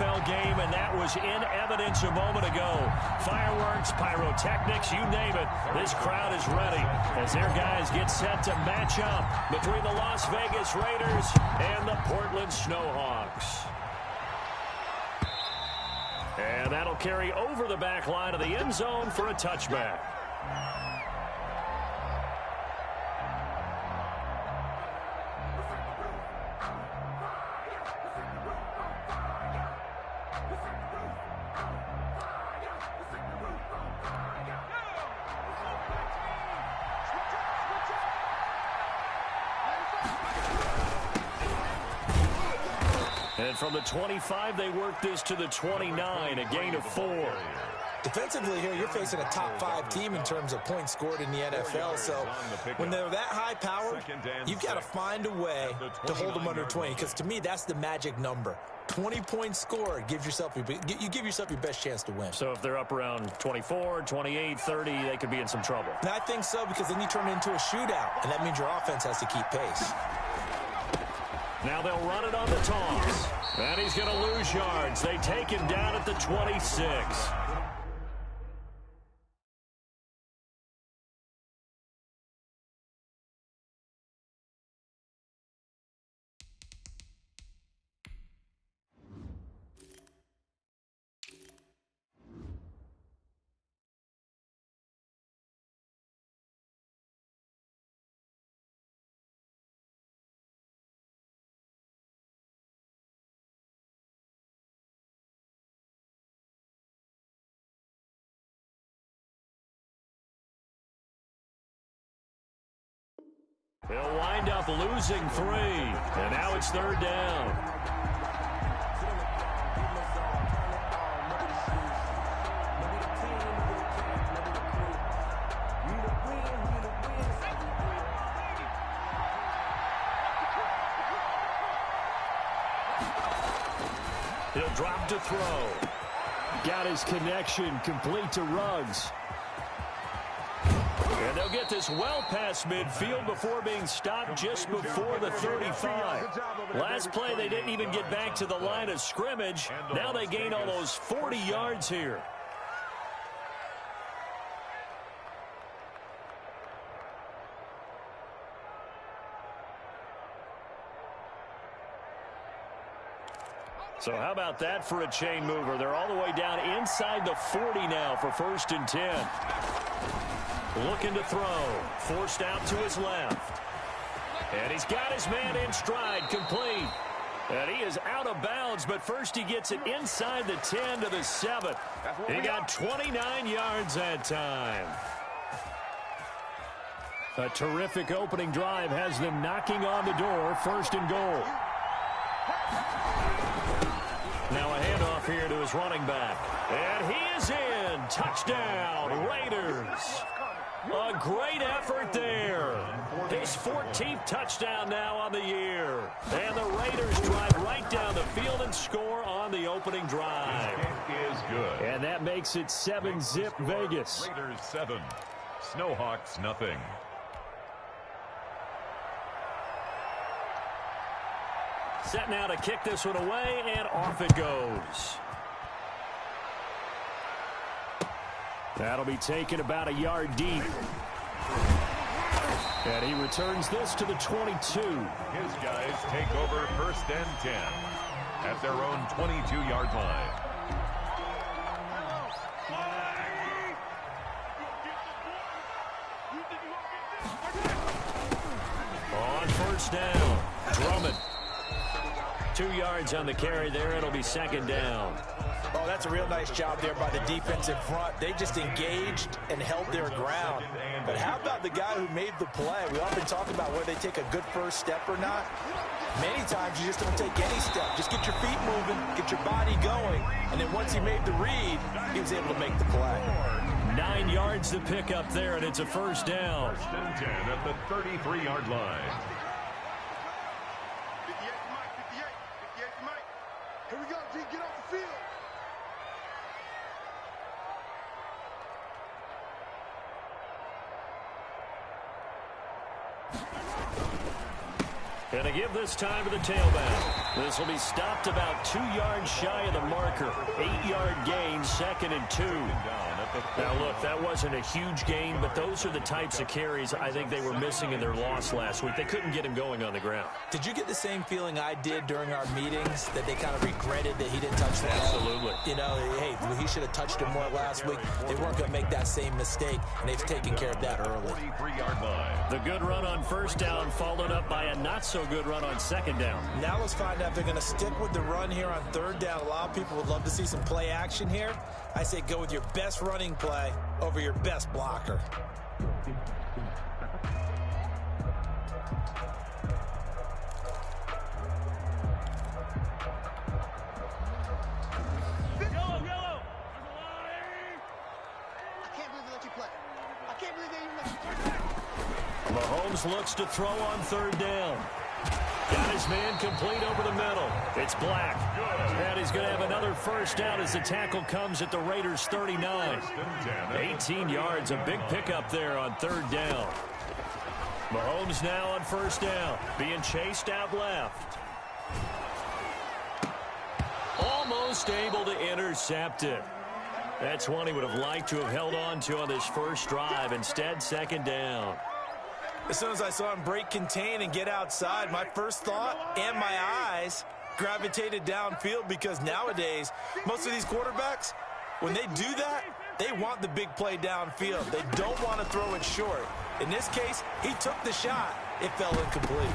NFL game, and that was in evidence a moment ago. Fireworks, pyrotechnics, you name it. This crowd is ready as their guys get set to match up between the Las Vegas Raiders and the Portland Snowhawks. And that'll carry over the back line of the end zone for a touchback. And from the 25, they work this to the 29, a gain of 4. Defensively here, you're facing a top-5 team in terms of points scored in the NFL. So when they're that high-powered, you've got to find a way to hold them under 20. Because to me, that's the magic number. 20 points scored gives yourself you give yourself your best chance to win. So if they're up around 24, 28, 30, they could be in some trouble. And I think so, because then you turn it into a shootout, and that means your offense has to keep pace. Now they'll run it on the toss. And he's going to lose yards. They take him down at the 26. They'll wind up losing 3, and now it's 3rd down. He'll drop to throw. Got his connection complete to Ruggs. And they'll get this well past midfield before being stopped just before the 35. Last play, they didn't even get back to the line of scrimmage. Now they gain almost 40 yards here. So how about that for a chain mover? They're all the way down inside the 40 now for 1st and 10. Looking to throw. Forced out to his left. And he's got his man in stride, complete. And he is out of bounds, but first he gets it inside the 10 to the 7. He got 29 yards that time. A terrific opening drive has them knocking on the door, 1st and goal. Now a handoff here to his running back. And he is in. Touchdown, Raiders. A great effort there. His 14th touchdown now on the year. And the Raiders drive right down the field and score on the opening drive. It is good. And that makes it 7-zip Vegas. Raiders 7, Snowhawks nothing. Set now to kick this one away, and off it goes. That'll be taken about a yard deep. And he returns this to the 22. His guys take over 1st and 10 at their own 22-yard line. On 1st down, Drummond. 2 yards on the carry there. It'll be 2nd down. Oh, that's a real nice job there by the defensive front. They just engaged and held their ground. But how about the guy who made the play? We often talk about whether they take a good first step or not. Many times you just don't take any step. Just get your feet moving, get your body going, and then once he made the read, he was able to make the play. 9 yards to pick up there, and it's a 1st down. 1st and 10 at the 33-yard line. Here we go, G. Get off the field. Going to give this time to the tailback. This will be stopped about 2 yards shy of the marker. 8-yard gain, 2nd and 2. Now, look, that wasn't a huge gain, but those are the types of carries I think they were missing in their loss last week. They couldn't get him going on the ground. Did you get the same feeling I did during our meetings, that they kind of regretted that he didn't touch the ball? Absolutely. You know, hey, he should have touched him more last week. They weren't going to make that same mistake, and they've taken care of that early. 23-yard line. The good run on 1st down followed up by a not-so-good run on 2nd down. Now let's find out if they're going to stick with the run here on 3rd down. A lot of people would love to see some play action here. I say go with your best running play over your best blocker. Mahomes looks to throw on 3rd down. Got his man complete over the middle. It's Black. And he's going to have another 1st down as the tackle comes at the Raiders' 39. 18 yards, a big pickup there on 3rd down. Mahomes now on 1st down, being chased out left. Almost able to intercept it. That's one he would have liked to have held on to on this first drive. Instead, 2nd down. As soon as I saw him break contain and get outside, my first thought and my eyes gravitated downfield, because nowadays, most of these quarterbacks, when they do that, they want the big play downfield. They don't want to throw it short. In this case, he took the shot. It fell incomplete.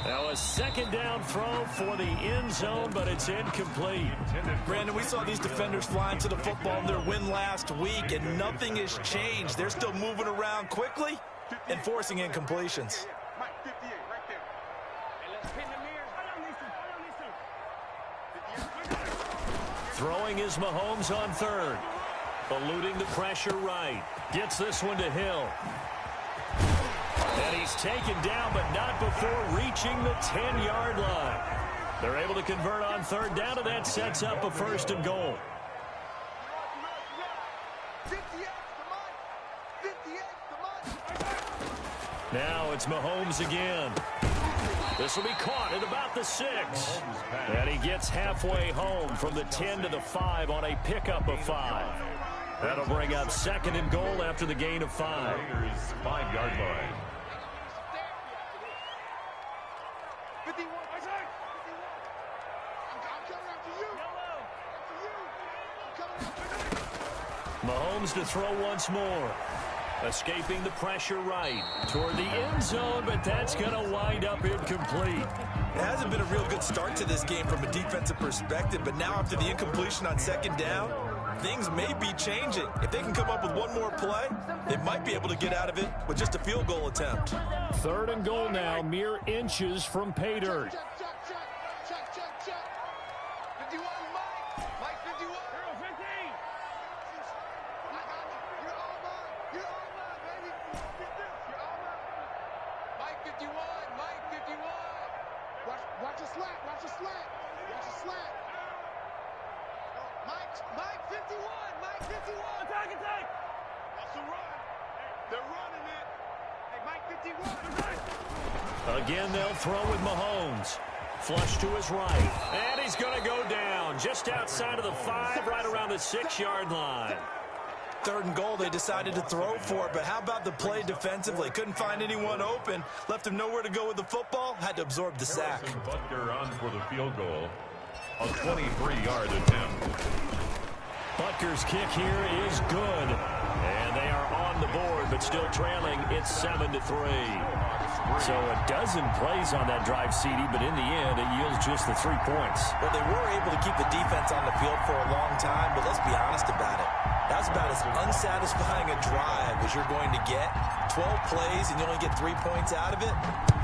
Now a 2nd down throw for the end zone, but it's incomplete. Brandon, we saw these defenders flying to the football in their win last week, and nothing has changed. They're still moving around quickly and forcing incompletions. Throwing is Mahomes on 3rd. Eluding the pressure right. Gets this one to Hill. And he's taken down, but not before reaching the 10-yard line. They're able to convert on 3rd down, and that sets up a 1st and goal. Now it's Mahomes again. This will be caught at about the 6. And he gets halfway home from the 10 to the 5 on a pickup of 5. That'll bring up 2nd and goal after the gain of 5. Raiders 5-yard line. 51. Mahomes to throw once more. Escaping the pressure right toward the end zone, but that's going to wind up incomplete. It hasn't been a real good start to this game from a defensive perspective, but now after the incompletion on 2nd down, things may be changing. If they can come up with one more play, they might be able to get out of it with just a field goal attempt. 3rd and goal now, mere inches from pay dirt. Watch a slant. Watch a slant. Mike 51. Mike 51. Attack. That's a run. They're running it. Hey, Mike 51. Again, they'll throw with Mahomes. Flush to his right. And he's going to go down just outside of the 5, right around the 6-yard line. 3rd and goal, they decided to throw for it, but how about the play defensively? Couldn't find anyone open, left him nowhere to go with the football, had to absorb the sack. Butker on for the field goal. A 23-yard attempt. Butker's kick here is good. And they are on the board, but still trailing. It's 7-3. So a dozen plays on that drive, CD, but in the end, it yields just the 3 points. Well, they were able to keep the defense on the field for a long time, but let's be honest about it. That's about as unsatisfying a drive as you're going to get. 12 plays and you only get 3 points out of it.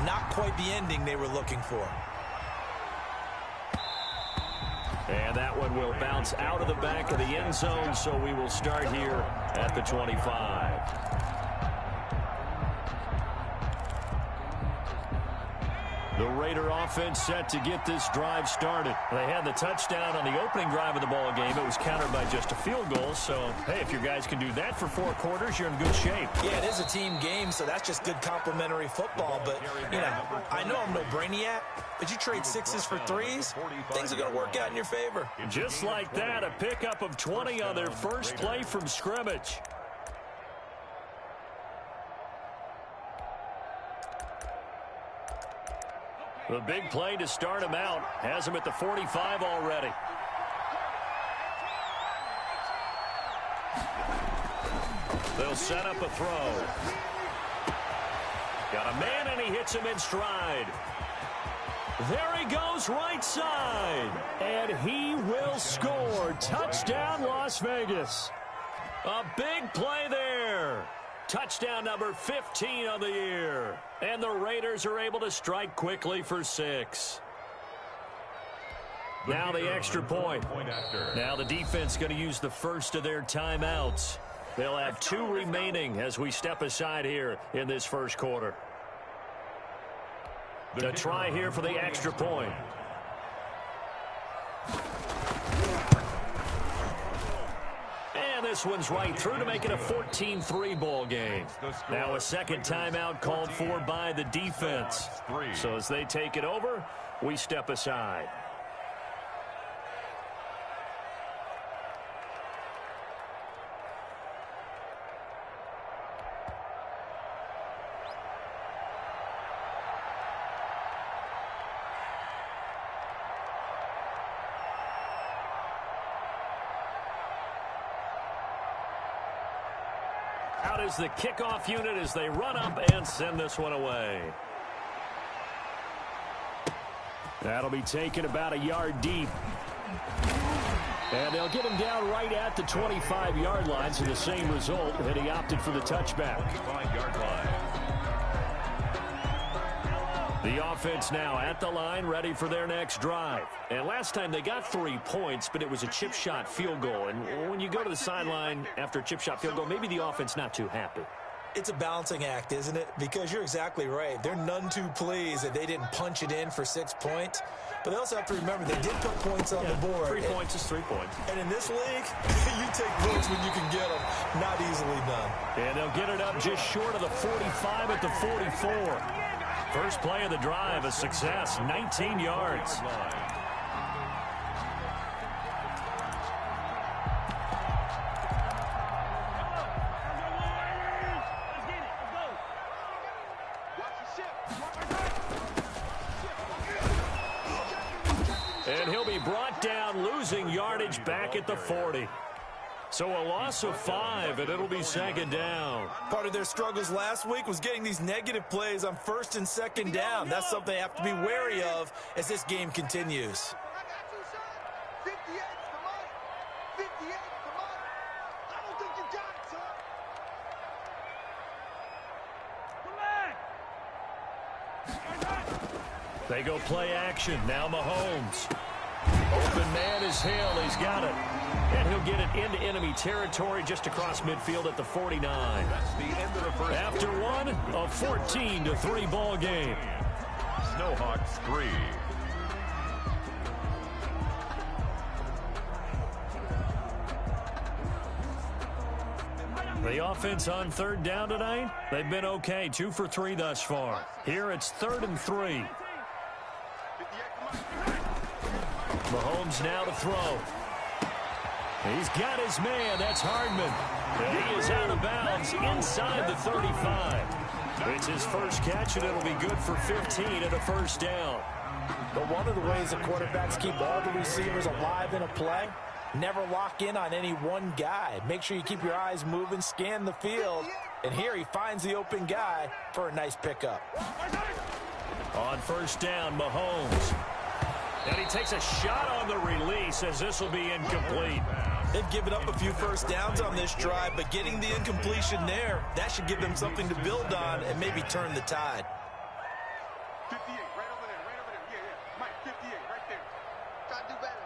Not quite the ending they were looking for. And that one will bounce out of the back of the end zone, so we will start here at the 25. The Raider offense set to get this drive started. They had the touchdown on the opening drive of the ball game. It was countered by just a field goal. So, hey, if your guys can do that for 4 quarters, you're in good shape. Yeah, it is a team game, so that's just good complimentary football. But, you know, I know I'm no brainiac, but you trade 6s for 3s, things are going to work out in your favor. Just like that, a pickup of 20 on their first play from scrimmage. The big play to start him out has him at the 45 already. They'll set up a throw. Got a man, and he hits him in stride. There he goes, right side. And he will score. Touchdown, Las Vegas. A big play there. Touchdown number 15 on the year. And the Raiders are able to strike quickly for 6. Now the extra point. Now the defense going to use the first of their timeouts. They'll have 2 remaining as we step aside here in this first quarter. The try here for the extra point. And this one's right through to make it a 14-3 ball game. Now a second timeout called for by the defense. So as they take it over, we step aside. Out is the kickoff unit as they run up and send this one away. That'll be taken about a yard deep. And they'll get him down right at the 25-yard line, so the same result, and he opted for the touchback. 5-yard line. The offense now at the line, ready for their next drive. And last time they got 3 points, but it was a chip shot field goal. And when you go to the sideline after a chip shot field goal, maybe the offense not too happy. It's a balancing act, isn't it? Because you're exactly right. They're none too pleased that they didn't punch it in for 6 points. But they also have to remember they did put points on the board. 3 points is 3 points. And in this league, you take points when you can get them. Not easily done. And they'll get it up just short of the 45 at the 44. First play of the drive, a success, 19 yards. And he'll be brought down, losing yardage back at the 40. So a loss of 5, and it'll be second down. Part of their struggles last week was getting these negative plays on first and second down. That's something they have to be wary of as this game continues. 58, come on. 58, come on. I don't think you got it, son. They go play action. Now Mahomes. Open man is Hill. He's got it. And he'll get it into enemy territory just across midfield at the 49. That's the end of the first. After one, a 14-3 ball game. Snowhawks 3. The offense on third down tonight, they've been okay. 2 for 3 thus far. Here it's 3rd and 3. Mahomes now to throw. He's got his man. That's Hardman. And he is out of bounds inside the 35. It's his first catch, and it'll be good for 15 and a first down. But one of the ways the quarterbacks keep all the receivers alive in a play, never lock in on any one guy. Make sure you keep your eyes moving, scan the field. And here he finds the open guy for a nice pickup. On first down, Mahomes. And he takes a shot on the release as this will be incomplete. They've given up a few first downs on this drive, but getting the incompletion there, that should give them something to build on and maybe turn the tide. 58, right over there, right over there. Yeah, yeah. Mike, 58, right there. Try to do better.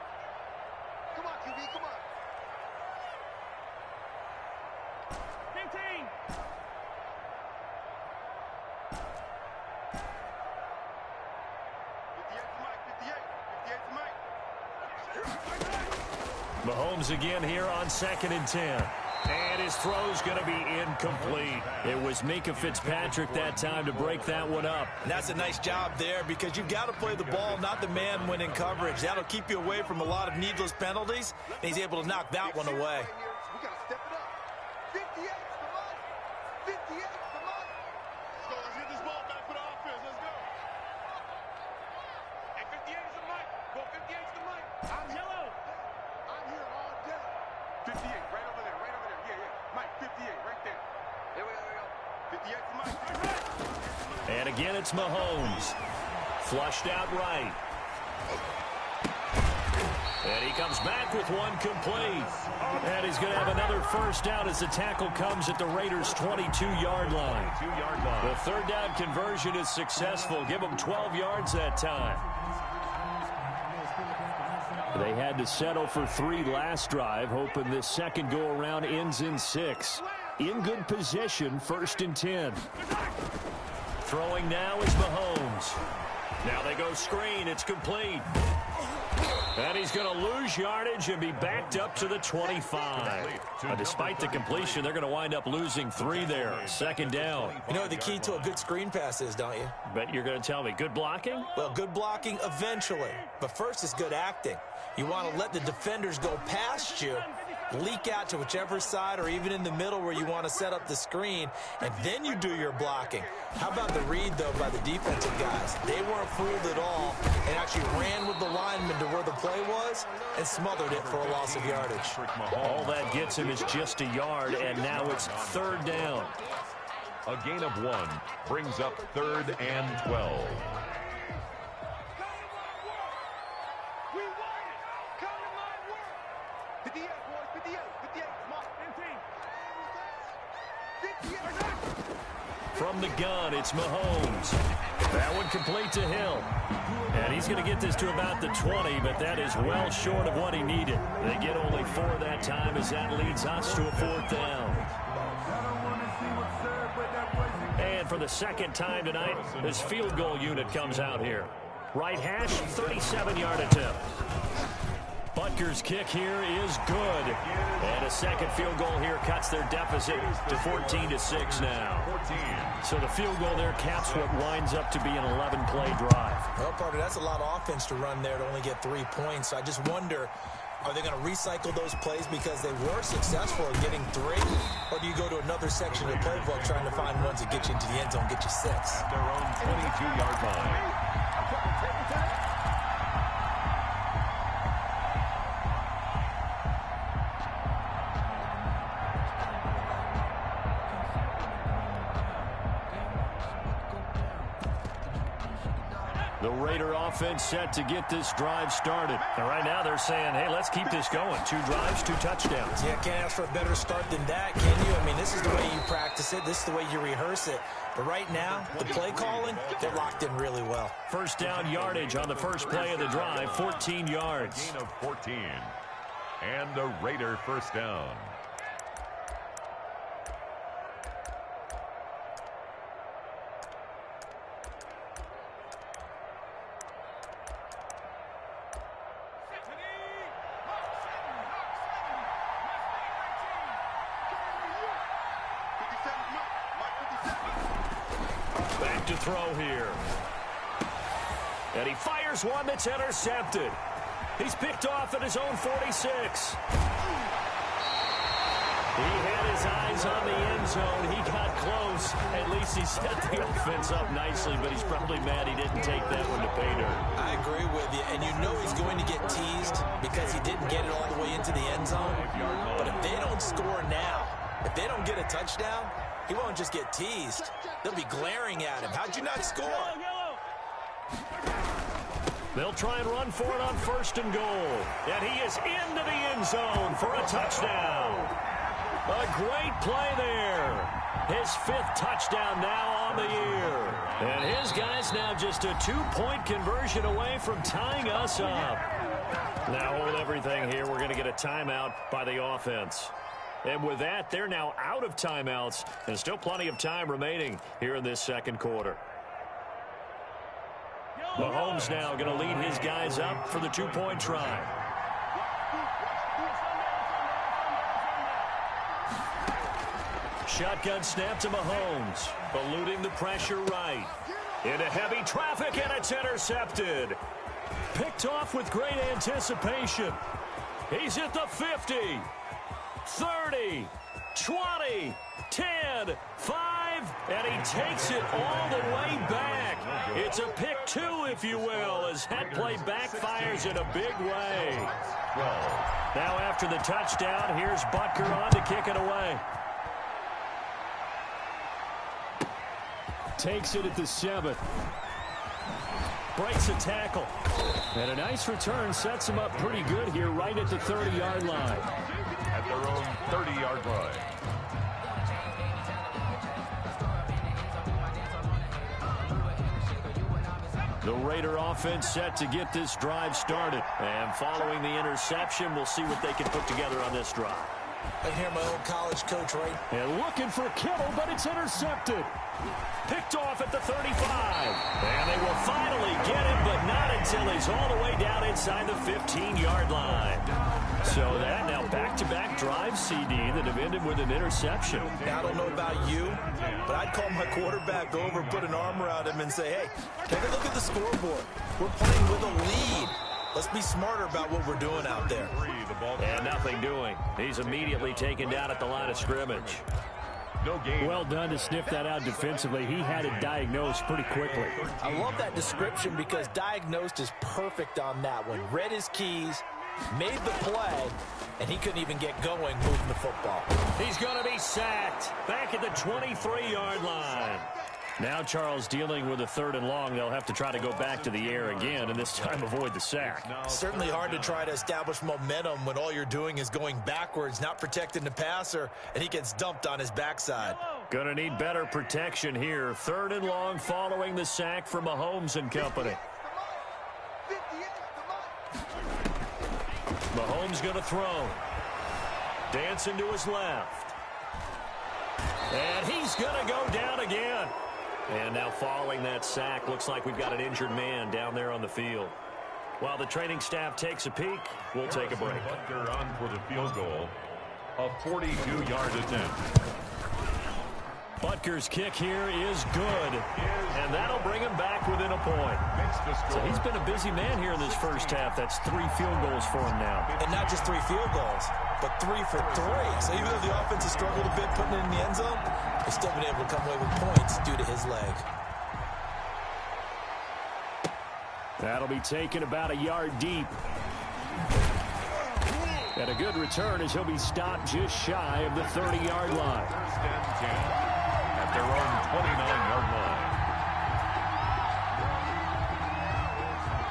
Come on, QB, come on. 15. Mahomes again here on 2nd and 10. And his throw's going to be incomplete. It was Mika Fitzpatrick that time to break that one up. And that's a nice job there because you've got to play the ball, not the man when in coverage. That'll keep you away from a lot of needless penalties. And he's able to knock that one away. We got to step it up. 58 for Mike. 58 for Mike. Let's go. Let's get this ball back for the offense. Let's go. Hey, 58 is the Mike. Go 58 is the Mike. I'm yellow. I'm here all day. 58, right over there, right over there. Yeah, yeah. Mike, 58, right there. Here we go. 58 for Mike. And again, it's Mahomes. Flushed out right. And he comes back with one complete. And he's going to have another first down as the tackle comes at the Raiders' 22-yard line. The third down conversion is successful. Give them 12 yards that time. They had to settle for 3 last drive, hoping this second go-around ends in 6. In good position, 1st and 10. Throwing now is Mahomes. Now they go screen. It's complete. And he's going to lose yardage and be backed up to the 25. Despite the completion, they're going to wind up losing 3 there. 2nd down. You know what the key to a good screen pass is, don't you? Bet you're going to tell me. Good blocking? Well, good blocking eventually. But first is good acting. You want to let the defenders go past you, leak out to whichever side or even in the middle where you want to set up the screen, and then you do your blocking. How about the read, though, by the defensive guys? They weren't fooled at all and actually ran with the lineman to where the play was and smothered it for a loss of yardage. All that gets him is just a yard, and now it's 3rd down. A gain of 1 brings up 3rd and 12. From the gun, it's Mahomes. That one complete to Hill. And he's going to get this to about the 20, but that is well short of what he needed. They get only 4 that time as that leads us to a 4th down. And for the 2nd time tonight, this field goal unit comes out here. Right hash, 37-yard attempt. Butker's kick here is good. And a second field goal here cuts their deficit to 14-6 now. So the field goal there caps what winds up to be an 11-play drive. Well, Parker, that's a lot of offense to run there to only get 3 points. So I just wonder, are they going to recycle those plays because they were successful at getting 3? Or do you go to another section of the playbook trying to find ones that get you into the end zone, get you 6? Their own 22-yard line. The Raider offense set to get this drive started. And right now they're saying, hey, let's keep this going. 2 drives, 2 touchdowns. Yeah, can't ask for a better start than that, can you? I mean, this is the way you practice it. This is the way you rehearse it. But right now, the play calling, they're locked in really well. First down yardage on the first play of the drive, 14 yards. Gain of 14. And a Raider first down. Back to throw here. And he fires one that's intercepted. He's picked off at his own 46. He had his eyes on the end zone. He got close. At least he set the offense up nicely, but he's probably mad he didn't take that one to pay dirt. I agree with you, and you know he's going to get teased because he didn't get it all the way into the end zone. But if they don't score now, if they don't get a touchdown, he won't just get teased. They'll be glaring at him. How'd you not score? They'll try and run for it on 1st and goal. And he is into the end zone for a touchdown. A great play there. His 5th touchdown now on the year. And his guys now just a 2-point conversion away from tying us up. Now hold everything here. We're going to get a timeout by the offense. And with that, they're now out of timeouts. And still plenty of time remaining here in this second quarter. Mahomes now going to lead his guys up for the 2-point try. Shotgun snap to Mahomes. Eluding the pressure right. Into heavy traffic, and it's intercepted. Picked off with great anticipation. He's at the 50, 30, 20, 10, 5, and he takes it all the way back. It's a pick two, if you will, as that play backfires in a big way. Now after the touchdown, here's Butker on to kick it away. Takes it at the 7. Breaks a tackle. And a nice return sets him up pretty good here right at the 30-yard line. At their own 30-yard line. The Raider offense set to get this drive started. And following the interception, we'll see what they can put together on this drive. I hear my old college coach, right? And looking for Kittle, but it's intercepted. Picked off at the 35. And they will finally get him, but not until he's all the way down inside the 15-yard line. So that now back-to-back drive CD that have ended with an interception. Now, I don't know about you, but I'd call my quarterback over, put an arm around him, and say, hey, take a look at the scoreboard. We're playing with a lead. Let's be smarter about what we're doing out there. And nothing doing. He's immediately taken down at the line of scrimmage. No game. Well done to sniff that out defensively. He had it diagnosed pretty quickly. I love that description because diagnosed is perfect on that one. Read his keys, made the play, and he couldn't even get going moving the football. He's going to be sacked back at the 23-yard line. Now Charles dealing with a 3rd and long. They'll have to try to go back to the air again and this time avoid the sack. Certainly hard to try to establish momentum when all you're doing is going backwards, not protecting the passer, and he gets dumped on his backside. Going to need better protection here. 3rd and long following the sack from Mahomes and company. Mahomes going to throw. Dancing to his left. And he's going to go down again. And now following that sack, looks like we've got an injured man down there on the field. While the training staff takes a peek, we'll take a break. Butker on for the field goal. A 42-yard attempt. Butker's kick here is good. And that'll bring him back within a point. So he's been a busy man here in this first half. That's 3 field goals for him now. And not just 3 field goals, but 3 for 3. So even though the offense has struggled a bit putting it in the end zone, they've still been able to come away with points due to his leg. That'll be taken about a yard deep. And a good return as he'll be stopped just shy of the 30-yard line. 1st and 10 at their own 29-yard line.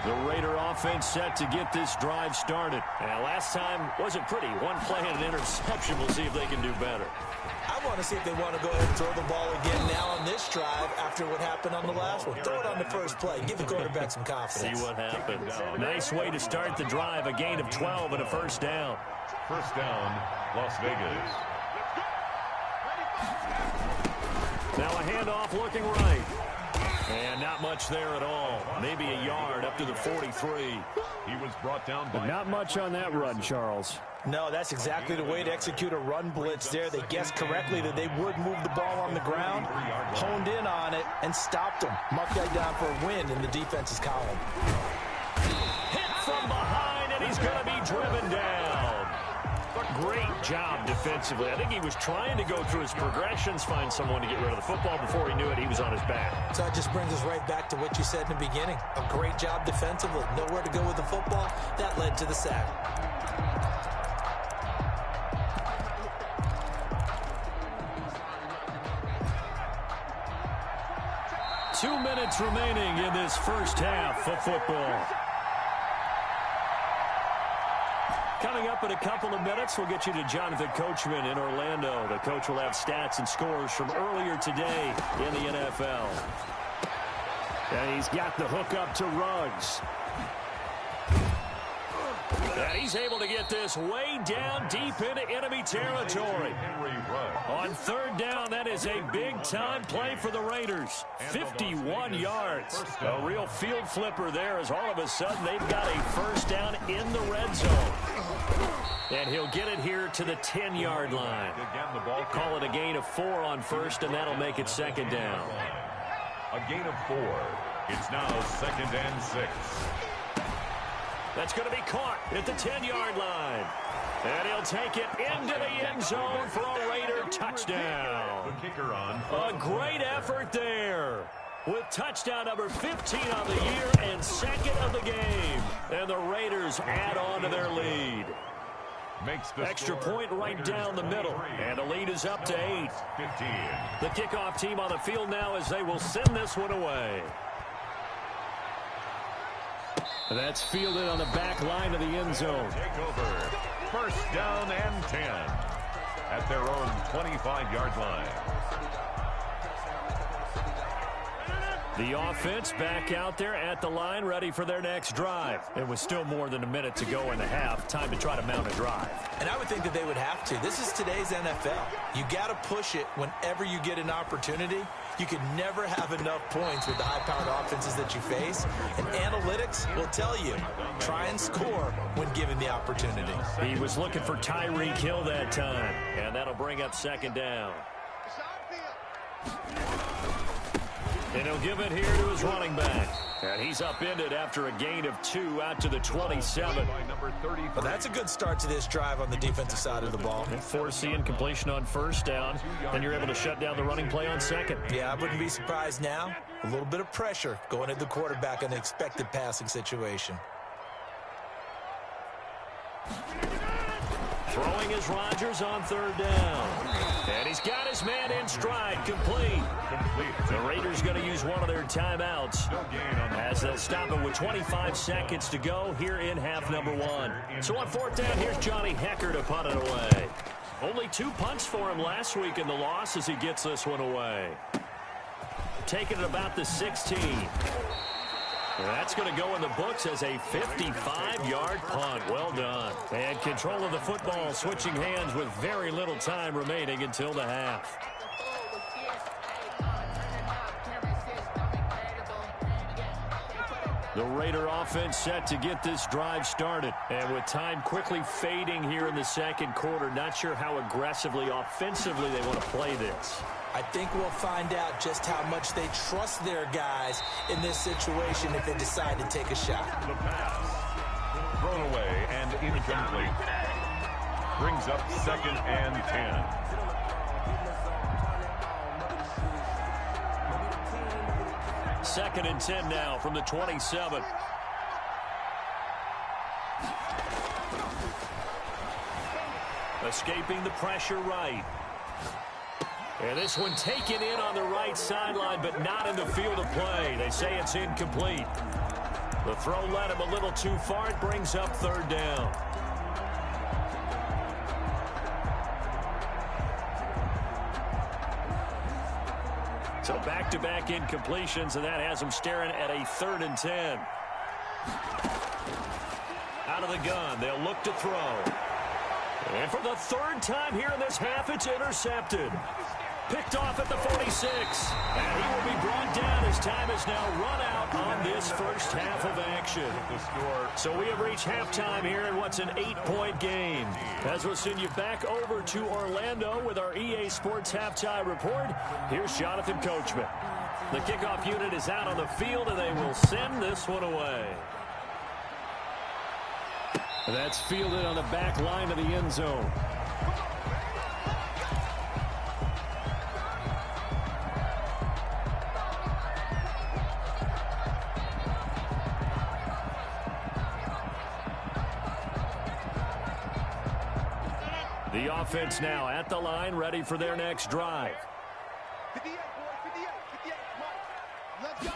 The Raider offense set to get this drive started. And last time wasn't pretty. 1 play and an interception. We'll see if they can do better. I want to see if they want to go ahead and throw the ball again now on this drive after what happened on the last one. Throw it on the first play. Give the quarterback some confidence. See what happens. Nice way to start the drive. A gain of 12 and a 1st down. 1st down, Las Vegas. Now a handoff looking right. And not much there at all. Maybe a yard up to the 43. He was brought down by... Not much on that run, Charles. No, that's exactly the way to execute a run blitz there. They guessed correctly that they would move the ball on the ground, honed in on it, and stopped them. Marked that down for a win in the defense's column. Hit from behind, and he's going to be driven down. Great job defensively. I think he was trying to go through his progressions, find someone to get rid of the football. Before he knew it, he was on his back. So that just brings us right back to what you said in the beginning. A great job defensively. Nowhere to go with the football. That led to the sack. Two minutes remaining in this first half of football. Coming up in a couple of minutes, we'll get you to Jonathan Coachman in Orlando. The coach will have stats and scores from earlier today in the NFL. And he's got the hook up to Ruggs. And he's able to get this way down deep into enemy territory. On 3rd down, that is a big-time play for the Raiders. 51 yards. A real field flipper there as all of a sudden they've got a 1st down in the red zone. And he'll get it here to the 10-yard line. Call it a gain of 4 on first, and that'll make it second down. A gain of 4. It's now 2nd and 6. That's going to be caught at the 10-yard line. And he'll take it into the end zone for a Raider touchdown. The kicker on. A great effort there, with touchdown number 15 on the year and second of the game. And the Raiders add on to their lead. Makes the extra score. point right Raiders down the middle. 23. And the lead is up to 8. 15. The kickoff team on the field now as they will send this one away. That's fielded on the back line of the end zone. Take over. First down and 10 at their own 25-yard line. The offense back out there at the line, ready for their next drive. And with still more than a minute to go in the half, time to try to mount a drive. And I would think that they would have to. This is today's NFL. You got to push it whenever you get an opportunity. You can never have enough points with the high-powered offenses that you face. And analytics will tell you, try and score when given the opportunity. He was looking for Tyreek Hill that time. And that'll bring up second down. And he'll give it here to his running back. And he's upended after a gain of 2 out to the 27. Well, that's a good start to this drive on the defensive side of the ball. And forcing completion on first down. And you're able to shut down the running play on second. Yeah, I wouldn't be surprised now. A little bit of pressure going at the quarterback in an expected passing situation. Throwing is Rodgers on third down. And he's got his man in stride, complete. The Raiders going to use one of their timeouts as they'll stop it with 25 seconds to go here in half number 1. So on fourth down, here's Johnny Hecker to punt it away. Only 2 punts for him last week in the loss as he gets this one away. Taking it about the 16. That's going to go in the books as a 55-yard punt. Well done. And control of the football switching hands with very little time remaining until the half. The Raider offense set to get this drive started. And with time quickly fading here in the second quarter, not sure how aggressively, offensively they want to play this. I think we'll find out just how much they trust their guys in this situation if they decide to take a shot. The pass. Thrown away and incomplete. Brings up 2nd and 10. 2nd and 10 now from the 27. Escaping the pressure right. And this one taken in on the right sideline, but not in the field of play. They say it's incomplete. The throw led him a little too far. It brings up third down. So back-to-back incompletions, and that has him staring at a 3rd and 10. Out of the gun, they'll look to throw. And for the 3rd time here in this half, it's intercepted. Picked off at the 46. And he will be brought down as time is now run out on this first half of action. So we have reached halftime here in what's an 8-point game. As we'll send you back over to Orlando with our EA Sports Halftime Report, here's Jonathan Coachman. The kickoff unit is out on the field, and they will send this one away. That's fielded on the back line of the end zone. The offense now at the line, ready for their next drive. 58, boy, 58, 58. Let's go.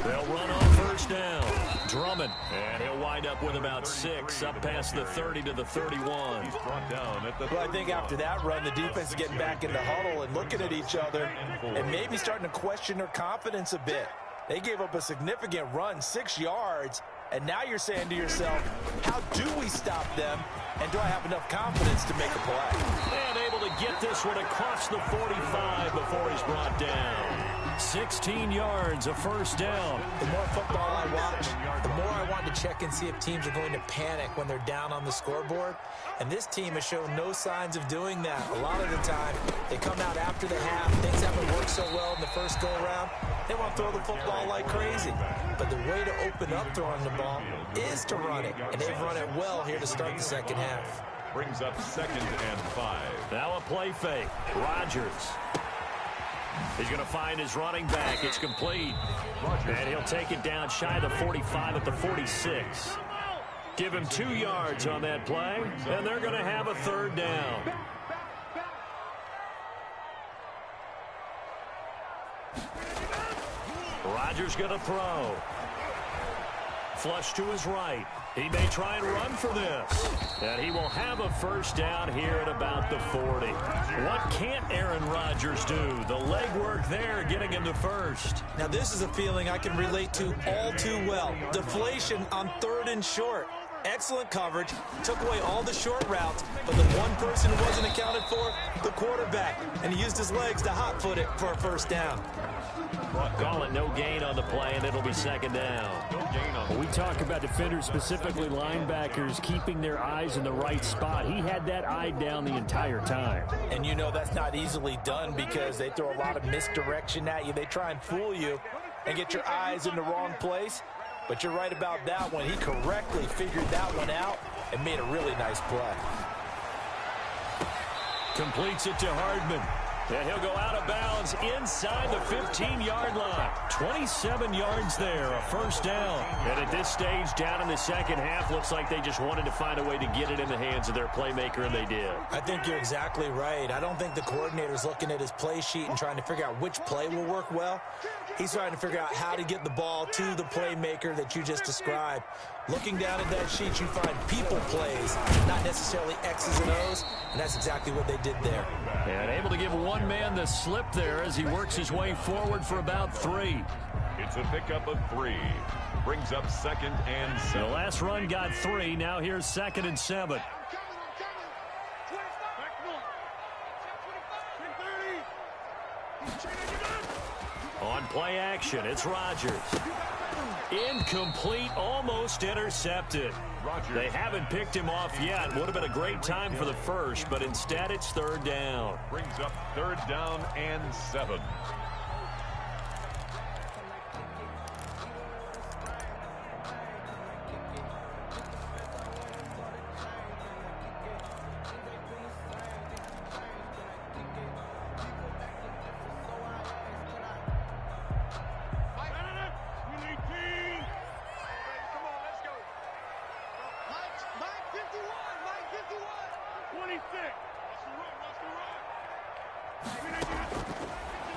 They'll run on first down. Drummond, and he'll wind up with about 6, up past the 30 to the 31. He's brought down at the Well, I think after that run, the defense is getting back in the huddle and looking at each other and maybe starting to question their confidence a bit. They gave up a significant run, 6 yards, and now you're saying to yourself, how do we stop them, and do I have enough confidence to make a play? And able to get this one across the 45 before he's brought down. 16 yards, a first down. The more football I watch, the more I want to check and see if teams are going to panic when they're down on the scoreboard. And this team has shown no signs of doing that. A lot of the time, they come out after the half. Things haven't worked so well in the first go-around. They want to throw the football like crazy. But the way to open up throwing the ball is to run it. And they've run it well here to start the second half. Brings up 2nd and 5. Now a play fake. Rodgers. He's going to find his running back. It's complete. And he'll take it down shy of the 45 at the 46. Give him 2 yards on that play, and they're going to have a third down. Rodgers going to throw. Flush to his right. He may try and run for this. And he will have a first down here at about the 40. What can't Aaron Rodgers do? The legwork there getting him to first. Now this is a feeling I can relate to all too well. Deflation on 3rd and short. Excellent coverage, took away all the short routes, but the one person who wasn't accounted for, the quarterback, and he used his legs to hot-foot it for a first down. Call it no gain on the play, and it'll be second down. When we talk about defenders, specifically linebackers, keeping their eyes in the right spot, he had that eye down the entire time. And you know that's not easily done because they throw a lot of misdirection at you. They try and fool you and get your eyes in the wrong place. But you're right about that one. He correctly figured that one out and made a really nice play. Completes it to Hardman. And he'll go out of bounds inside the 15-yard line. 27 yards there, a first down. And at this stage, down in the second half, looks like they just wanted to find a way to get it in the hands of their playmaker, and they did. I think you're exactly right. I don't think the coordinator's looking at his play sheet and trying to figure out which play will work well. He's trying to figure out how to get the ball to the playmaker that you just described. Looking down at that sheet, you find people plays, not necessarily X's and O's, and that's exactly what they did there. And able to give one man the slip there as he works his way forward for about 3. It's a pickup of 3. Brings up 2nd and 7. The last run got 3. Now here's 2nd and 7. On play action, it's Rodgers. Incomplete, almost intercepted. Rodgers. They haven't picked him off yet. Would have been a great time for the first, but instead it's 3rd down. Brings up 3rd down and 7.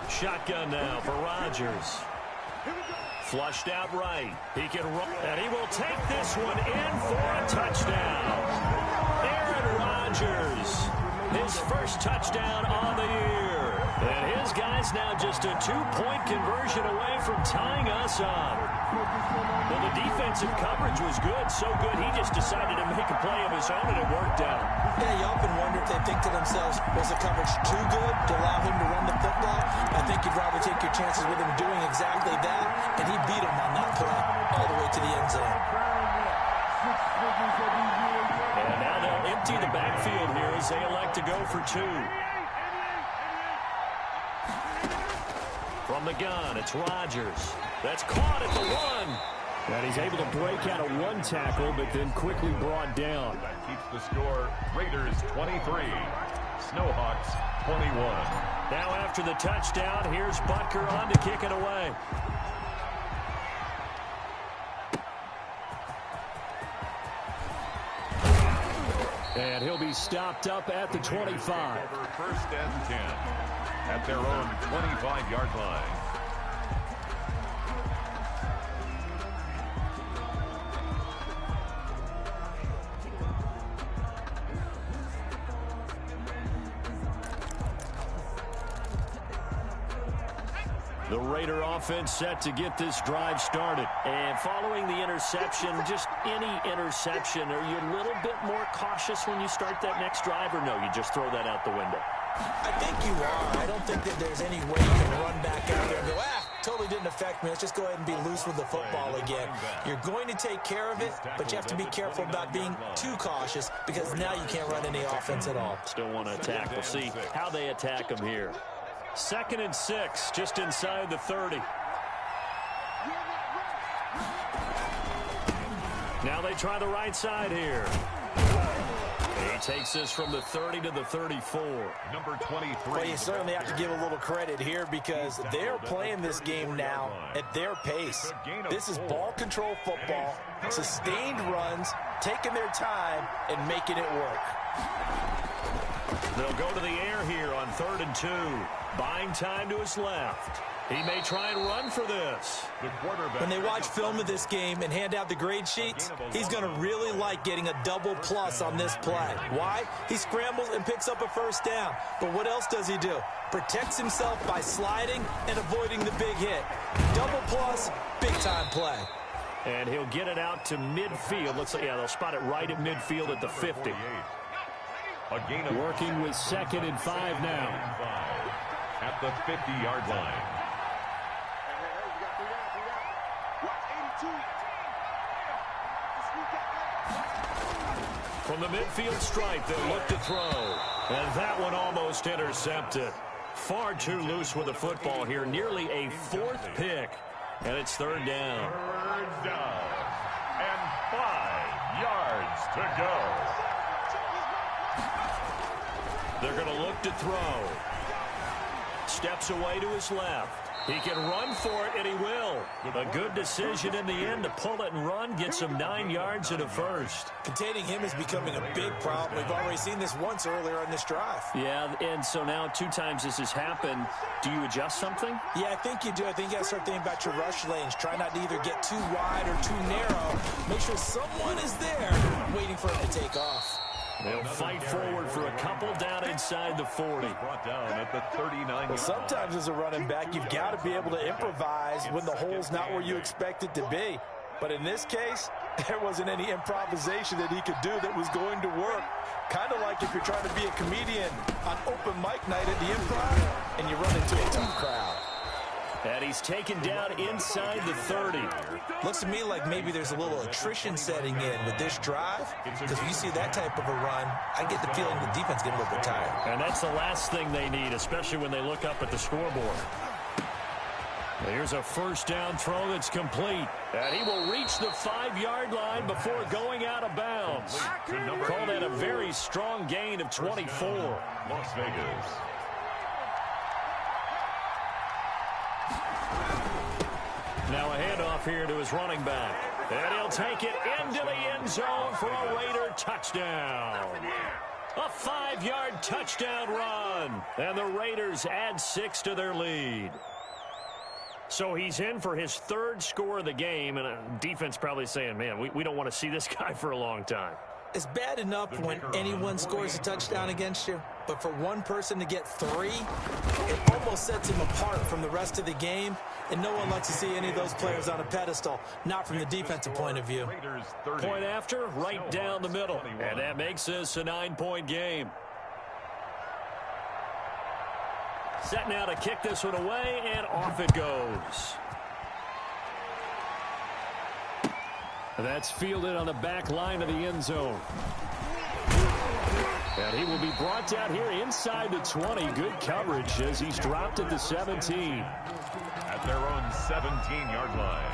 Shotgun now for Rodgers. Flushed out right. He can run, and he will take this one in for a touchdown. Aaron Rodgers, his first touchdown on the year. And his guy's now just a 2-point conversion away from tying us up. Well, the defensive coverage was good, so good he just decided to make a play of his own, and it worked out. Yeah, you often wonder if they think to themselves, was the coverage too good to allow him to run the football? I think you'd rather take your chances with him doing exactly that, and he beat him on that play all the way to the end zone. And now they'll empty the backfield here as they elect to go for 2. From the gun, it's Rodgers. That's caught at the 1. And he's able to break out of 1 tackle, but then quickly brought down. That keeps the score. Raiders 23, Snowhawks 21. Now after the touchdown, here's Butker on to kick it away. And he'll be stopped up at the 25. Over 1st and 10 at their own 25-yard line. The Raider offense set to get this drive started. And following the interception, just any interception, are you a little bit more cautious when you start that next drive, or no, you just throw that out the window? I think you are. I don't think that there's any way you can run back out there and go, totally didn't affect me. Let's just go ahead and be loose with the football again. You're going to take care of it, but you have to be careful about being too cautious because now you can't run any offense at all. Still want to attack. We'll see how they attack him here. 2nd and 6, just inside the 30. Now they try the right side here. He takes this from the 30 to the 34. Number 23. Well, you certainly have to give a little credit here because they're playing this game now at their pace. This is ball control football, sustained runs, taking their time, and making it work. They'll go to the air here on 3rd and 2. Buying time to his left. He may try and run for this. When they watch film of this game and hand out the grade sheets, he's going to really like getting a double plus on this play. Why? He scrambles and picks up a first down. But what else does he do? Protects himself by sliding and avoiding the big hit. Double plus, big-time play. And he'll get it out to midfield. Looks like, they'll spot it right at midfield at the 50. Working with 2nd and 5 now. At the 50-yard line. From the midfield stripe, they'll look to throw. And that one almost intercepted. Far too loose with the football here. Nearly a 4th pick. And it's 3rd down. 3rd down. And 5 yards to go. They're going to look to throw. Steps away to his left. He can run for it, and he will. A good decision in the end to pull it and run, get some 9 yards and a first. Containing him is becoming a big problem. We've already seen this once earlier on this drive. Yeah, and so now 2 times this has happened. Do you adjust something? Yeah, I think you do. I think you got to start thinking about your rush lanes. Try not to either get too wide or too narrow. Make sure someone is there waiting for him to take off. They'll fight forward for a couple down inside the 40. Brought down at the 39. Well, sometimes as a running back, you've got to be able to improvise when the hole's not where you expect it to be. But in this case, there wasn't any improvisation that he could do that was going to work. Kind of like if you're trying to be a comedian on open mic night at the Improv and you run into a tough crowd. And he's taken down inside the 30. Looks to me like maybe there's a little attrition setting in with this drive, because when you see that type of a run, I get the feeling the defense getting a little bit tired. And that's the last thing they need, especially when they look up at the scoreboard. Here's a first down throw that's complete. And he will reach the 5-yard line before going out of bounds. Call that a very strong gain of 24. Las Vegas. Now a handoff here to his running back. And he'll take it into the end zone for a Raider touchdown. A 5-yard touchdown run. And the Raiders add 6 to their lead. So he's in for his 3rd score of the game. And defense probably saying, man, we don't want to see this guy for a long time. It's bad enough when anyone scores a touchdown against you, but for one person to get 3, it almost sets him apart from the rest of the game, and no one likes to see any of those players on a pedestal, not from the defensive point of view. Point after, right down the middle, and that makes this a 9-point game. Set now to kick this one away, and off it goes. That's fielded on the back line of the end zone. And he will be brought down here inside the 20. Good coverage as he's dropped at the 17. At their own 17-yard line.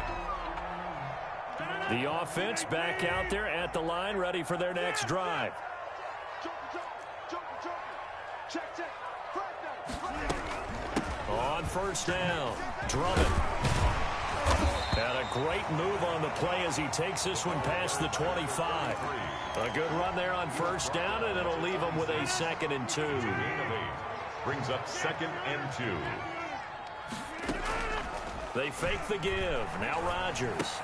The offense back out there at the line, ready for their next drive. On first down, Drummond. And a great move on the play as he takes this one past the 25. A good run there on first down, and it'll leave him with a 2nd and 2. Brings up 2nd and 2. They fake the give. Now Rodgers.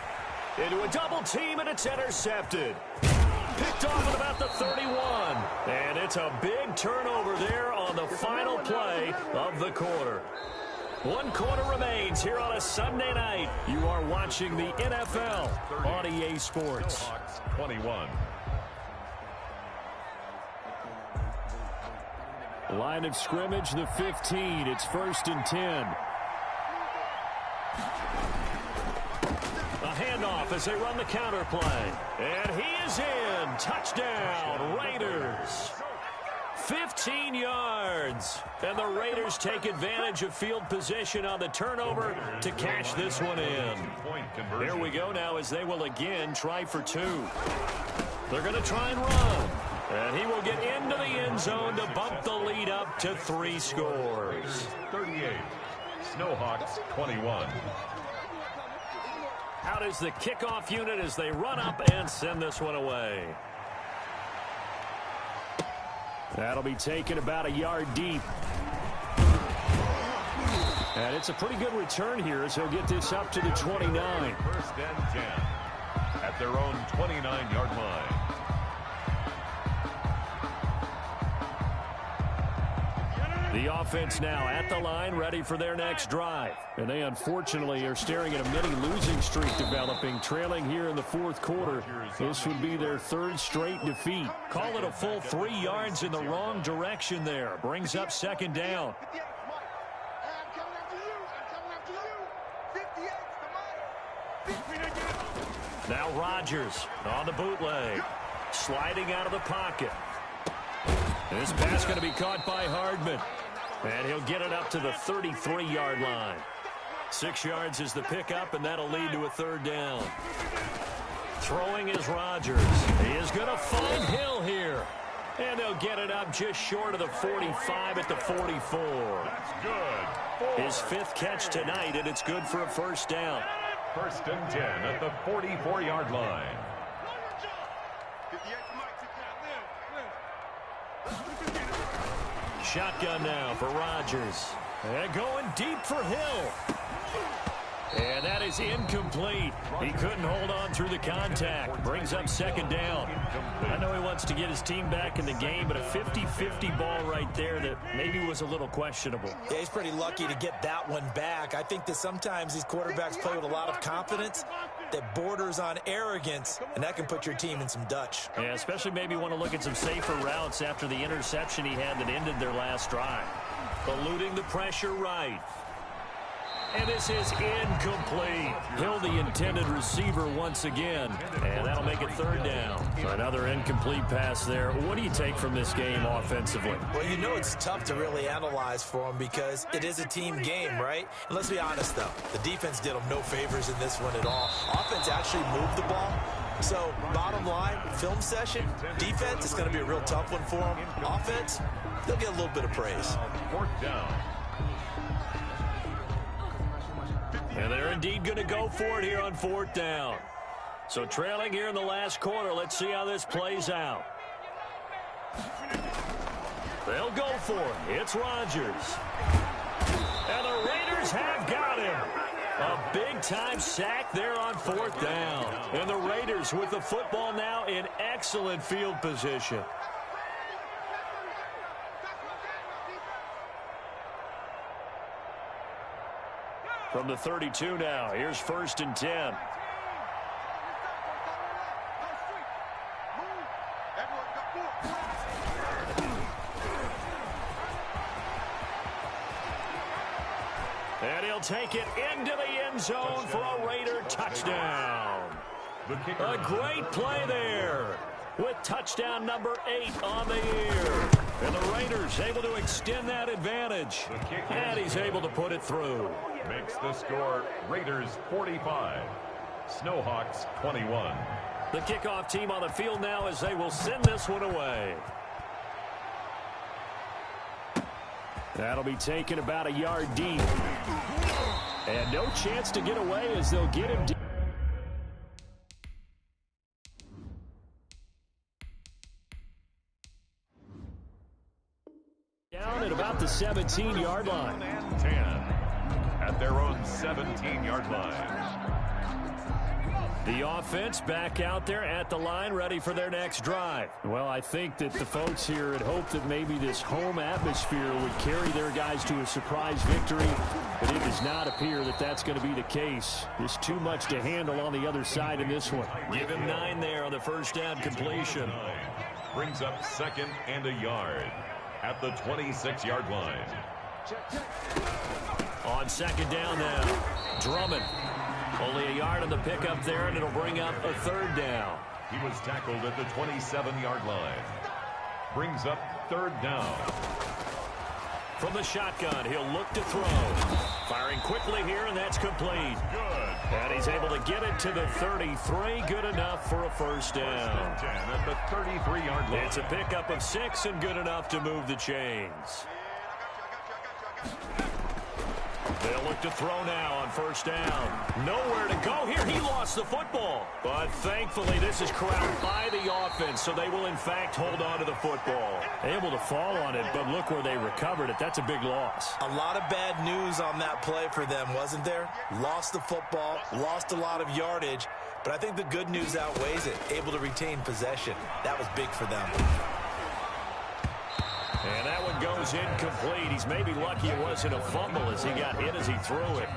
Into a double team, and it's intercepted. Picked off at about the 31. And it's a big turnover there on the final play of the quarter. 1 quarter remains here on a Sunday night. You are watching the NFL on EA Sports. 21. Line of scrimmage, the 15. It's 1st and 10. A handoff as they run the counter play. And he is in. Touchdown, Raiders. 15 yards. And the Raiders take advantage of field position on the turnover to cash this one in. Here we go now as they will again try for 2. They're going to try and run. And he will get into the end zone to bump the lead up to 3 scores. 38. Snowhawks 21. Out is the kickoff unit as they run up and send this one away. That'll be taken about a yard deep. And it's a pretty good return here as he'll get this up to the 29. 1st and 10 at their own 29-yard line. The offense now at the line, ready for their next drive. And they unfortunately are staring at a mini losing streak developing, trailing here in the 4th quarter. This would be their 3rd straight defeat. Call it a full 3 yards in the wrong direction there. Brings up 2nd down. Now Rodgers on the bootleg. Sliding out of the pocket. This pass going to be caught by Hardman. And he'll get it up to the 33-yard line. 6 yards is the pickup, and that'll lead to a 3rd down. Throwing is Rodgers. He is going to find Hill here. And they'll get it up just short of the 45 at the 44. That's good. His 5th catch tonight, and it's good for a 1st down. 1st and 10 at the 44-yard line. Shotgun now for Rodgers. And going deep for Hill. And that is incomplete. He couldn't hold on through the contact. Brings up 2nd down. I know he wants to get his team back in the game, but a 50-50 ball right there that maybe was a little questionable. Yeah, he's pretty lucky to get that one back. I think that sometimes these quarterbacks play with a lot of confidence that borders on arrogance, and that can put your team in some Dutch. Yeah, especially maybe want to look at some safer routes after the interception he had that ended their last drive. Eluding the pressure right. And this is incomplete. Hill, the intended receiver once again. And that'll make it 3rd down. So another incomplete pass there. What do you take from this game offensively? Well, you know it's tough to really analyze for them because it is a team game, right? And let's be honest, though. The defense did them no favors in this one at all. Offense actually moved the ball. So, bottom line, film session, defense is going to be a real tough one for them. Offense, they'll get a little bit of praise. 4th down. And they're indeed going to go for it here on 4th down. So trailing here in the last quarter, let's see how this plays out. They'll go for it. It's Rodgers. And the Raiders have got him. A big-time sack there on 4th down. And the Raiders with the football now in excellent field position. From the 32 now, here's 1st and 10. And he'll take it into the end zone for a Raider touchdown. A great play there with touchdown number 8 on the year. And the Raiders able to extend that advantage. And he's able to put it through. Makes the score Raiders 45, Snowhawks 21. The kickoff team on the field now as they will send this one away. That'll be taken about a yard deep. And no chance to get away as they'll get him deep. Down at about the 17-yard line. 10 at their own 17-yard line. The offense back out there at the line, ready for their next drive. Well, I think that the folks here had hoped that maybe this home atmosphere would carry their guys to a surprise victory, but it does not appear that that's going to be the case. There's too much to handle on the other side in this one. Give him 9 there on the first down completion. Brings up 2nd and a yard. at the 26-yard line. On second down now, Drummond. Only a yard on the pickup there, and it'll bring up a third down. He was tackled at the 27-yard line. Brings up third down. From the shotgun, he'll look to throw. Firing quickly here, and that's complete. Good. And he's able to get it to the 33. Good enough for a first down. 10 at the 33-yard line. It's a pickup of 6 and good enough to move the chains. They'll look to throw now on first down. Nowhere to go here. He lost the football. But thankfully, this is corralled by the offense, so they will, in fact, hold on to the football. Able to fall on it, but look where they recovered it. That's a big loss. A lot of bad news on that play for them, wasn't there? Lost the football, lost a lot of yardage, but I think the good news outweighs it. Able to retain possession. That was big for them. And that one goes incomplete. He's maybe lucky it wasn't a fumble as he got hit as he threw it.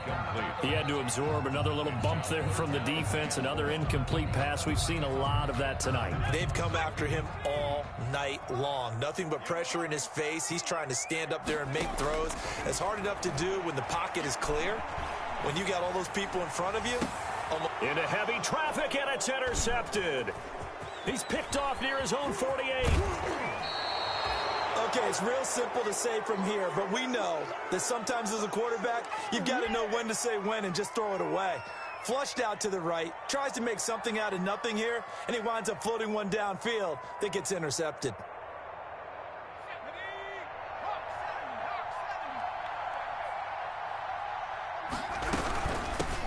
He had to absorb another little bump there from the defense, another incomplete pass. We've seen a lot of that tonight. They've come after him all night long. Nothing but pressure in his face. He's trying to stand up there and make throws. It's hard enough to do when the pocket is clear. When you got all those people in front of you. Into heavy traffic, and it's intercepted. He's picked off near his own 48. Okay, it's real simple to say from here, but we know that sometimes as a quarterback, you've got to know when to say when and just throw it away. Flushed out to the right, tries to make something out of nothing here, and he winds up floating one downfield that gets intercepted.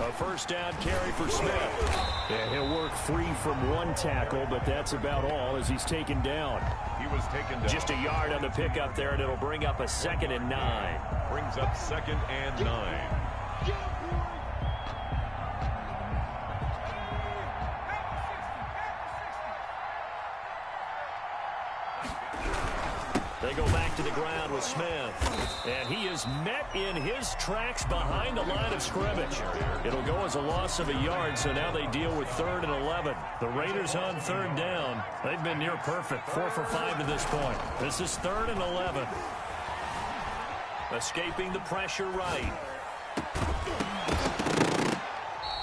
A first down carry for Smith. And he'll work free from one tackle, but that's about all as he's taken down. He was taken down. Just a yard on the pickup there, and it'll bring up a 2nd and 9. Brings up 2nd and 9. They go back to the ground with Smith. And he is met in his tracks behind the line of scrimmage. It'll go as a loss of a yard, so now they deal with 3rd and 11. The Raiders on 3rd down. They've been near perfect, 4 for 5 to this point. This is 3rd and 11. Escaping the pressure right.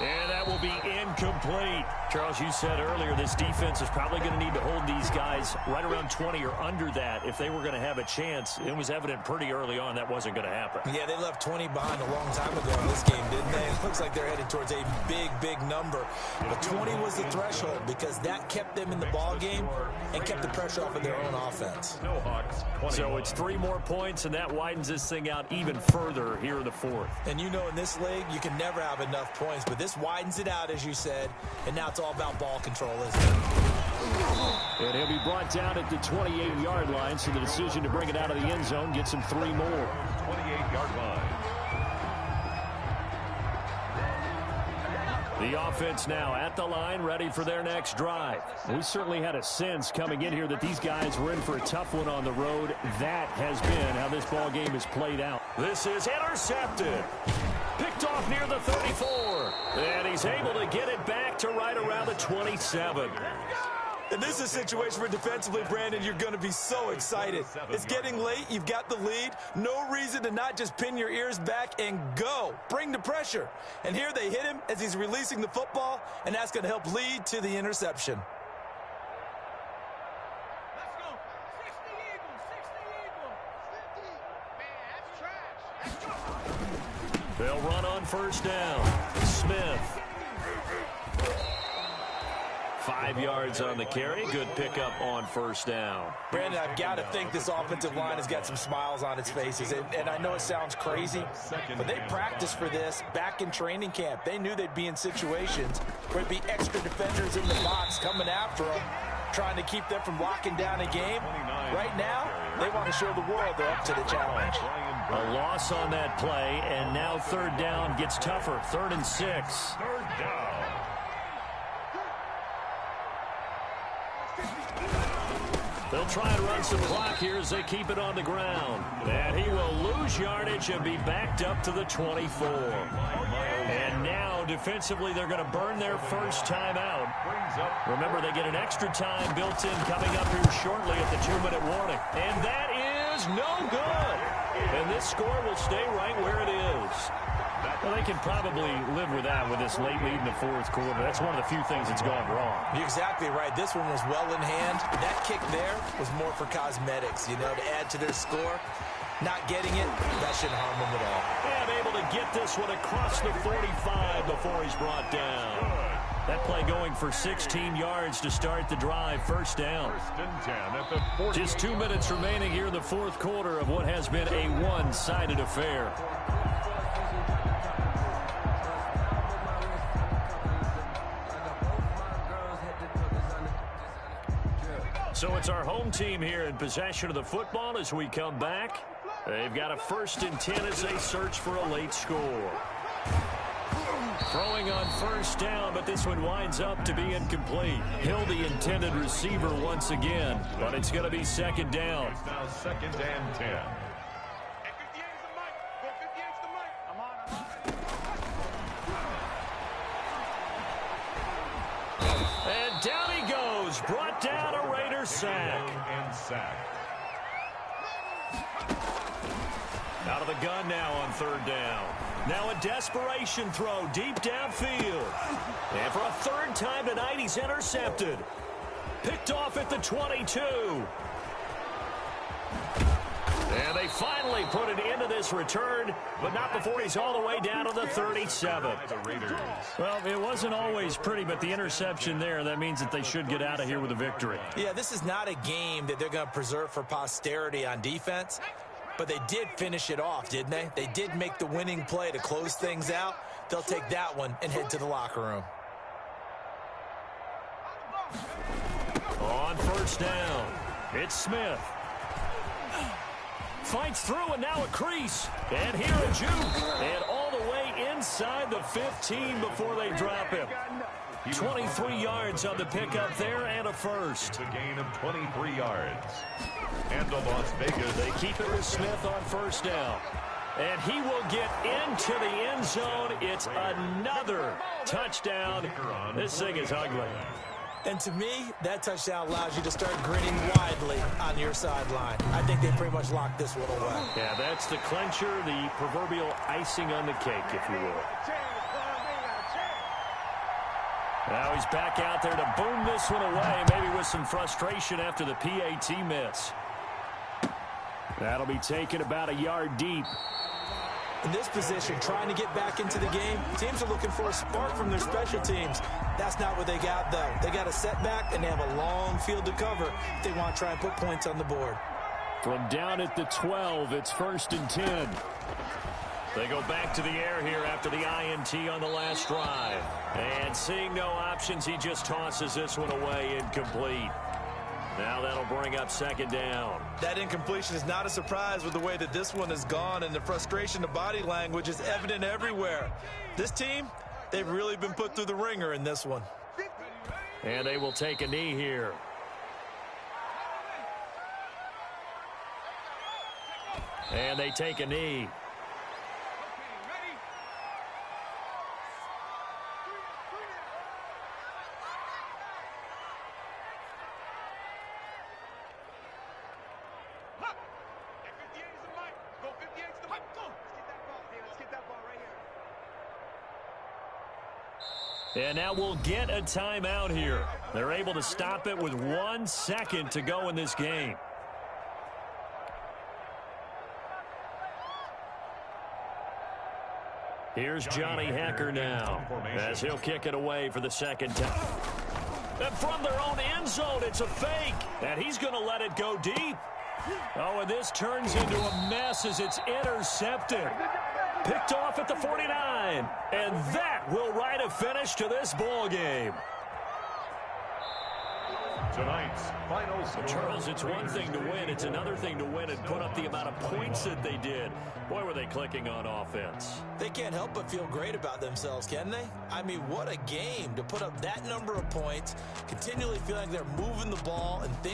And that will be incomplete. Charles, you said earlier this defense is probably going to need to hold these guys right around 20 or under that if they were going to have a chance. It was evident pretty early on that wasn't going to happen. Yeah, they left 20 behind a long time ago in this game, didn't they? It looks like they're headed towards a big, big number. But 20 was the threshold because that kept them in the ball game and kept the pressure off of their own offense. No Hawks, 21. So it's 3 more points, and that widens this thing out even further here in the 4th. And you know in this league, you can never have enough points, but this widens it out, as you said, and now it's all about ball control, isn't it? And he'll be brought down at the 28-yard line, so the decision to bring it out of the end zone gets him 3 more. 28-yard line. The offense now at the line, ready for their next drive. We certainly had a sense coming in here that these guys were in for a tough one on the road. That has been how this ball game is played out. This is intercepted. Picked off near the 34. And he's able to get it back to right around the 27. And this is a situation where defensively, Brandon, you're going to be so excited. It's getting late. You've got the lead. No reason to not just pin your ears back and go. Bring the pressure. And here they hit him as he's releasing the football, and that's going to help lead to the interception. Let's go. 60 Eagles. 60 Eagles. 50. Man, that's trash. They'll run on first down. Smith. 5 yards on the carry. Good pickup on first down. Brandon, I've got to think this offensive line has got some smiles on its faces. And I know it sounds crazy, but they practiced for this back in training camp. They knew they'd be in situations where it'd be extra defenders in the box coming after them, trying to keep them from locking down a game. Right now, they want to show the world they're up to the challenge. A loss on that play, and now 3rd down gets tougher. 3rd and 6. 3rd down. They'll try and run some clock here as they keep it on the ground. And he will lose yardage and be backed up to the 24. And now, defensively, they're going to burn their first time out. Remember, they get an extra time built in coming up here shortly at the 2-minute warning. And that is is no good. And this score will stay right where it is. Well, they can probably live with that with this late lead in the fourth quarter. That's one of the few things that's gone wrong. You're exactly right. This one was well in hand. That kick there was more for cosmetics, you know, to add to their score. Not getting it, that shouldn't harm them at all. And able to get this one across the 45 before he's brought down. That play going for 16 yards to start the drive. First down. First and 10 at the 40. Just 2 minutes remaining here in the fourth quarter of what has been a one-sided affair. So it's our home team here in possession of the football as we come back. They've got a 1st and 10 as they search for a late score. Throwing on first down, but this one winds up to be incomplete. Hill, the intended receiver once again, but it's going to be second down. It's now 2nd and 10. And down he goes, brought down a Raider sack. And sack. Out of the gun now on 3rd down. Now a desperation throw deep downfield. And for a 3rd time tonight, he's intercepted. Picked off at the 22. And they finally put it into this return, but not before he's all the way down to the 37. Well, it wasn't always pretty, but the interception there, that means that they should get out of here with a victory. Yeah, this is not a game that they're going to preserve for posterity on defense, but they did finish it off, didn't they? They did make the winning play to close things out. They'll take that one and head to the locker room. On first down, it's Smith. Fights through, and now a crease. And here a juke. And all the way inside the 15 before they drop him. 23 yards on the pickup there and a first. A gain of 23 yards. And the Las Vegas. They keep it with Smith on first down. And he will get into the end zone. It's another touchdown. This thing is ugly. And to me, that touchdown allows you to start grinning widely on your sideline. I think they pretty much locked this one away. Yeah, that's the clincher, the proverbial icing on the cake, if you will. Now he's back out there to boom this one away, maybe with some frustration after the PAT miss. That'll be taken about a yard deep. In this position, trying to get back into the game, teams are looking for a spark from their special teams. That's not what they got, though. They got a setback, and they have a long field to cover if they want to try and put points on the board. From down at the 12, it's 1st and 10. They go back to the air here after the INT on the last drive. And seeing no options, he just tosses this one away incomplete. Now that'll bring up 2nd down. That incompletion is not a surprise with the way that this one has gone, and the frustration of body language is evident everywhere. This team, they've really been put through the ringer in this one. And they will take a knee here. And they take a knee. And now we'll get a timeout here. They're able to stop it with 1 second to go in this game. Here's Johnny Hecker now as he'll kick it away for the 2nd time. And from their own end zone, it's a fake. And he's going to let it go deep. Oh, and this turns into a mess as it's intercepted. Picked off at the 49. And that will write a finish to this ball game. Tonight's final score. Charles, it's one thing to win. It's another thing to win and put up the amount of points that they did. Boy, were they clicking on offense. They can't help but feel great about themselves, can they? I mean, what a game to put up that number of points, continually feeling like they're moving the ball and things